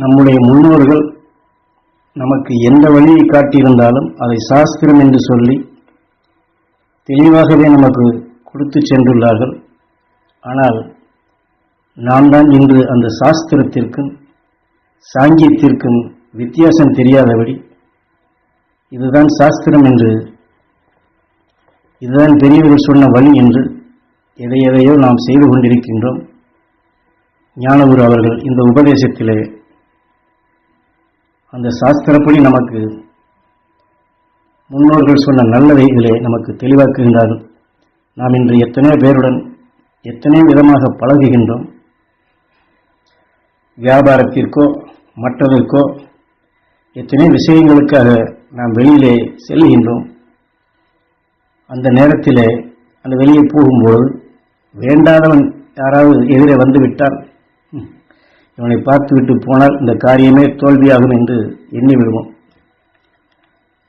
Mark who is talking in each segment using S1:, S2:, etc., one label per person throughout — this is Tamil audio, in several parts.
S1: நம்முடைய முன்னோர்கள் நமக்கு எந்த வழியை காட்டியிருந்தாலும் அதை சாஸ்திரம் என்று சொல்லி தெளிவாகவே நமக்கு கொடுத்து சென்றுள்ளார்கள். ஆனால் நாம் தான் இன்று அந்த சாஸ்திரத்திற்கும் சாங்கியத்திற்கும் வித்தியாசம் தெரியாதபடி இதுதான் சாஸ்திரம் என்று, இதுதான் பெரியவர்கள் சொன்ன வழி என்று எதையோ நாம் செய்து கொண்டிருக்கின்றோம். ஞானகுரு அவர்கள் இந்த உபதேசத்திலே அந்த சாஸ்திரப்படி நமக்கு முன்னோர்கள் சொன்ன நல்லவைகளே நமக்கு தெளிவாக்குகின்றார்கள். நாம் இன்று எத்தனை பேருடன் எத்தனை விதமாக பழகுகின்றோம். வியாபாரத்திற்கோ மற்றதற்கோ எத்தனை விஷயங்களுக்காக நாம் வெளியிலே செல்கின்றோம். அந்த நேரத்திலே அந்த வெளியே போகும்போது வேண்டாதவன் யாராவது எதிரே வந்துவிட்டால் இவனை பார்த்துவிட்டு போனால் இந்த காரியமே தோல்வியாகும் என்று எண்ணி விடுவோம்.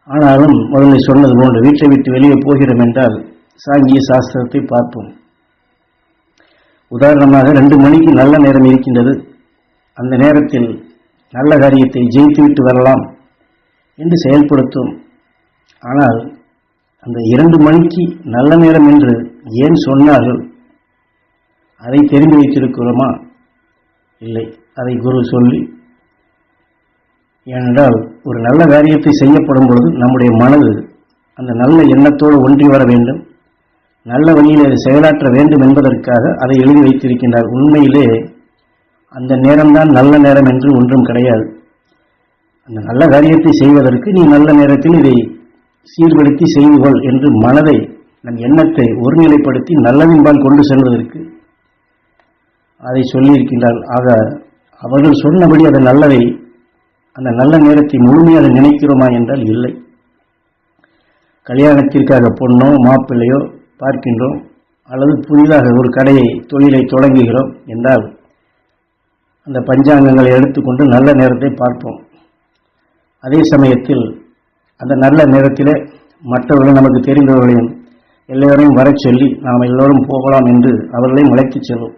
S1: ஆனாலும் முதல்ல சொன்னது போன்று வீட்டை விட்டு வெளியே போகிறோம் என்றால் சாங்கிய சாஸ்திரத்தை பார்ப்போம். உதாரணமாக 2 மணிக்கு நல்ல நேரம் இருக்கின்றது, அந்த நேரத்தில் நல்ல காரியத்தை ஜெயித்துவிட்டு வரலாம் என்று செயல்படுத்தும். ஆனால் அந்த 2 மணிக்கு நல்ல நேரம் என்று ஏன் சொன்னார்கள்? அதை தெரிந்து வைத்திருக்கிறோமா? இல்லை. அதை குரு சொல்லி, ஏனென்றால் ஒரு நல்ல காரியத்தை செய்யப்படும் பொழுது நம்முடைய மனது அந்த நல்ல எண்ணத்தோடு ஒன்றி வர வேண்டும், நல்ல வழியில் அதை செயலாற்ற வேண்டும் என்பதற்காக அதை எழுதி வைத்திருக்கின்றார். உண்மையிலே அந்த நேரம்தான் நல்ல நேரம் என்று ஒன்றும் கிடையாது. அந்த நல்ல காரியத்தை செய்வதற்கு நீ நல்ல நேரத்தில் இதை சீர்படுத்தி செய்து கொள் என்று மனதை, நம் எண்ணத்தை ஒருநிலைப்படுத்தி நல்லதின்பால் கொண்டு செல்வதற்கு அதை சொல்லியிருக்கின்றார்கள். ஆக அவர்கள் சொன்னபடி அது நல்லதை, அந்த நல்ல நேரத்தை முழுமையாக நினைக்கிறோமா என்றால் இல்லை. கல்யாணத்திற்காக பொண்ணோ மாப்பிள்ளையோ பார்க்கின்றோம், அல்லது புதிதாக ஒரு கடையை தொழிலை தொடங்குகிறோம் என்றால் அந்த பஞ்சாங்கங்களை எடுத்துக்கொண்டு நல்ல நேரத்தை பார்ப்போம். அதே சமயத்தில் அந்த நல்ல நேரத்திலே மற்றவர்கள் நமக்கு தெரிந்தவர்களையும் எல்லோரையும் வரச் சொல்லி நாம் எல்லோரும் போகலாம் என்று அவர்களையும் அழைத்துச் செல்வோம்.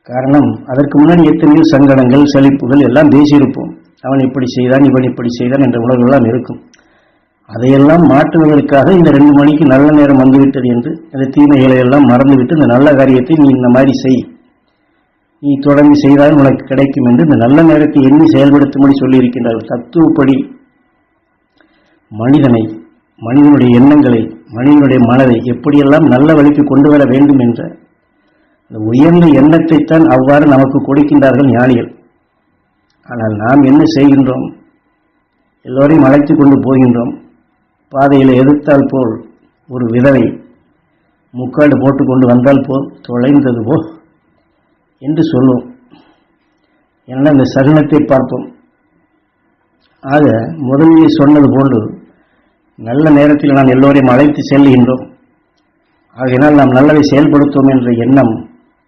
S1: காரணம், அதற்கு முன்னாடி எத்தனையோ சங்கடங்கள் சலிப்புகள் எல்லாம் பேசியிருப்போம். அவன் இப்படி செய்தான், இவன் இப்படி செய்தான் என்ற உணர்வுகள்லாம் இருக்கும். அதையெல்லாம் மாற்றுவதற்காக இந்த 2 மணிக்கு நல்ல நேரம் வந்துவிட்டது என்று அந்த தீமைகளை எல்லாம் மறந்துவிட்டு இந்த நல்ல காரியத்தை நீ இந்த மாதிரி செய், நீ தொடர்ந்து செய்தால் உனக்கு கிடைக்கும் என்று இந்த நல்ல நேரத்தை எண்ணி செயல்படுத்தும்படி சொல்லியிருக்கின்றார்கள். தத்துவப்படி மனிதனுடைய எண்ணங்களை, மனிதனுடைய மனதை எப்படியெல்லாம் நல்ல வழிக்கு கொண்டு வர வேண்டும் என்ற அந்த உயர்ந்த எண்ணத்தைத்தான் அவ்வாறு நமக்கு கொடுக்கின்றார்கள் ஞானிகள். ஆனால் நாம் என்ன செய்கின்றோம்? எல்லோரையும் அழைத்து கொண்டு போகின்றோம். பாதையில் எதிர்த்தால் போல் ஒரு விதவை முக்காடு போட்டுக்கொண்டு வந்தால் போல் தொலைந்தது போ என்று சொல்லுவோம். ஏன்னா இந்த சகுனத்தை பார்ப்போம். ஆக முதலிலே சொன்னது போன்று நல்ல நேரத்தில் நாம் எல்லோரையும் அழைத்து செல்கின்றோம். ஆகையினால் நாம் நல்லதை செயல்படுத்துவோம் என்ற எண்ணம்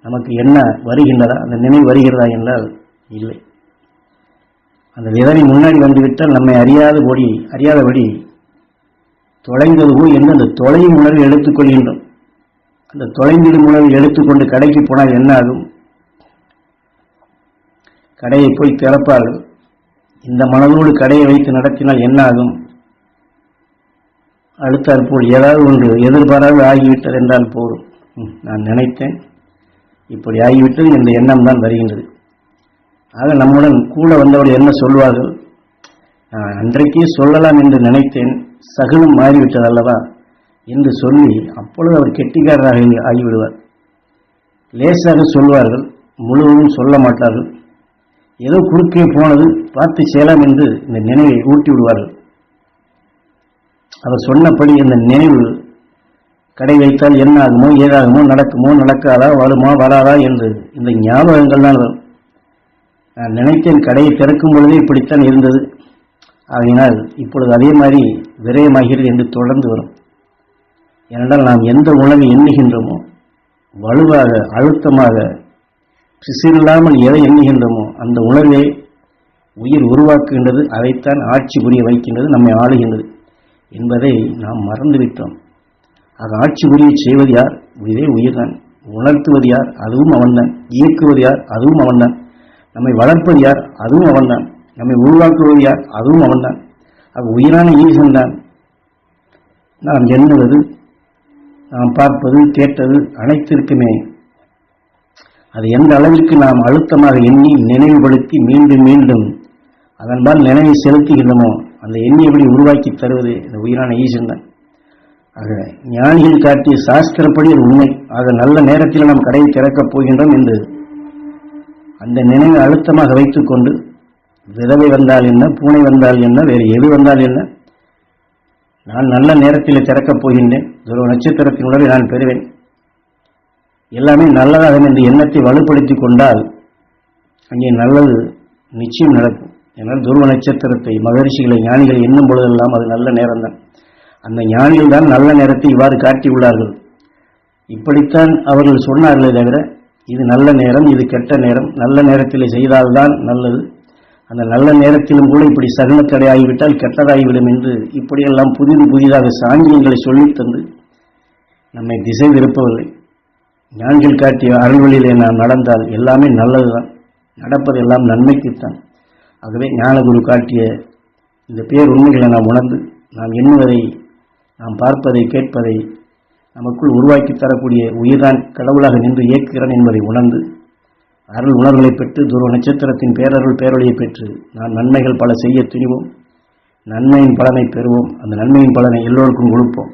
S1: நமக்கு என்ன வருகின்றதா? அந்த நினைவு வருகிறதா என்றால் இல்லை. அந்த விதவை முன்னாடி வந்துவிட்டால் நம்மை அறியாதபடி தொலைந்தது போய் என்று அந்த தொலையும் உணர்வை எடுத்துக்கொள்கின்றோம். அந்த தொலைந்திடும் உணர்வை எடுத்துக்கொண்டு கடைக்கு போனால் என்ன ஆகும்? கடையை போய் திறப்பார்கள். இந்த மனதோடு கடையை வைத்து நடத்தினால் என்ன ஆகும்? அடுத்தாற்போல் ஏதாவது ஒன்று எதிர்பாராது ஆகிவிட்டது என்றால் போதும், நான் நினைத்தேன் இப்படி ஆகிவிட்டது என்ற எண்ணம் தான் வருகின்றது. ஆக நம்முடன் கூட வந்தவர்கள் என்ன சொல்வார்கள்? நான் அன்றைக்கே சொல்லலாம் என்று நினைத்தேன், சகுனம் மாறிவிட்டது அல்லவா என்று சொல்லி அப்பொழுது அவர் கெட்டிக்காரராக ஆகிவிடுவார். லேசாக சொல்வார்கள், முழுவதும் சொல்ல மாட்டார்கள். ஏதோ குறுக்கே போனது, பார்த்து செய்யலாம் என்று இந்த நினைவை ஊட்டி விடுவார்கள். அவர் சொன்னபடி இந்த நினைவு கடை வைத்தால் என்ன ஆகுமோ, ஏதாகுமோ, நடக்குமோ, நடக்காதா, வருமா, வராதா என்று இந்த ஞாபகங்கள் தான் வரும். நான் நினைத்தேன் கடையை திறக்கும் பொழுதே இப்படித்தான் இருந்தது, ஆகையினால் இப்பொழுது அதே மாதிரி விரயமாகிறது என்று தொடர்ந்து வரும். ஏனென்றால் நாம் எந்த உணவை எண்ணுகின்றோமோ, வலுவாக அழுத்தமாக பிசிறில்லாமல் எதை எண்ணுகின்றோமோ அந்த உணர்வை உயிர் உருவாக்குகின்றது. அதைத்தான் ஆட்சி புரிய வைக்கின்றது, நம்மை ஆளுகின்றது என்பதை நாம் மறந்துவிட்டோம். ஆக ஆட்சி புரிய செய்வது யார்? இதே உயிர்தான். உணர்த்துவது யார்? அதுவும் அவன்தான். இயக்குவது யார்? அதுவும் அவன்தான். நம்மை வளர்ப்பது யார்? அதுவும் அவன்தான். நம்மை உருவாக்குவது யார்? அதுவும் அவன்தான். உயிரான ஈசன் தான். நாம் எண்ணுவது, நாம் பார்ப்பது, கேட்டது அனைத்திற்குமே அது எந்த அளவிற்கு நாம் அழுத்தமாக எண்ணி நினைவுபடுத்தி மீண்டும் மீண்டும் அதன்பால் நினைவை செலுத்துகின்றமோ அந்த எண்ணியபடி உருவாக்கி தருவது இந்த உயிரான ஈசன் தான். ஆக ஞானிகள் காட்டிய சாஸ்திரப்படி அது உண்மை. ஆக நல்ல நேரத்தில் நாம் கடையை திறக்கப் போகின்றோம் என்று அந்த நினைவை அழுத்தமாக வைத்துக் கொண்டு விதவை வந்தால் என்ன, பூனை வந்தால் என்ன, வேறு எது வந்தால் என்ன, நான் நல்ல நேரத்தில் திறக்கப் போகின்றேன், துருவ நட்சத்திரத்தின் உணர்வை நான் பெறுவேன், எல்லாமே நல்லதாகும் என்ற எண்ணத்தை வலுப்படுத்திக் கொண்டால் அங்கே நல்லது நிச்சயம் நடக்கும். ஏனால் துருவ நட்சத்திரத்தை மகரிஷிகளை ஞானிகளை எண்ணும் பொழுதெல்லாம் அது நல்ல நேரம்தான். அந்த ஞானிகள் தான் நல்ல நேரத்தை இவ்வாறு காட்டியுள்ளார்கள். இப்படித்தான் அவர்கள் சொன்னார்களே தவிர இது நல்ல நேரம், இது கெட்ட நேரம், நல்ல நேரத்தில் செய்தால்தான் நல்லது, அந்த நல்ல நேரத்திலும் கூட இப்படி சகுனத்தடை ஆகிவிட்டால் கெட்டதாகிவிடும் என்று இப்படியெல்லாம் புதிதாக சாங்கியங்களை சொல்லித் தந்து நம்மை திசை திருப்பவில்லை. ஞானிகள் காட்டிய அருள்வழியிலே நாம் நடந்தால் எல்லாமே நல்லதுதான், நடப்பது எல்லாம் நன்மைக்குத்தான். ஆகவே ஞானகுரு காட்டிய இந்த பேர் உண்மைகளை நாம் உணர்ந்து நாம் எண்ணுவதை, நாம் பார்ப்பதை, கேட்பதை நமக்குள் உருவாக்கி தரக்கூடிய உயிர்தான் கடவுளாக நின்று இயக்குகிறான் என்பதை உணர்ந்து அருள் உணர்வுகளை பெற்று துருவ நட்சத்திரத்தின் பேரருள் பேரொழியை பெற்று நாம் நன்மைகள் பல செய்ய துணிவோம், நன்மையின் பலனை பெறுவோம், அந்த நன்மையின் பலனை எல்லோருக்கும் கொடுப்போம்.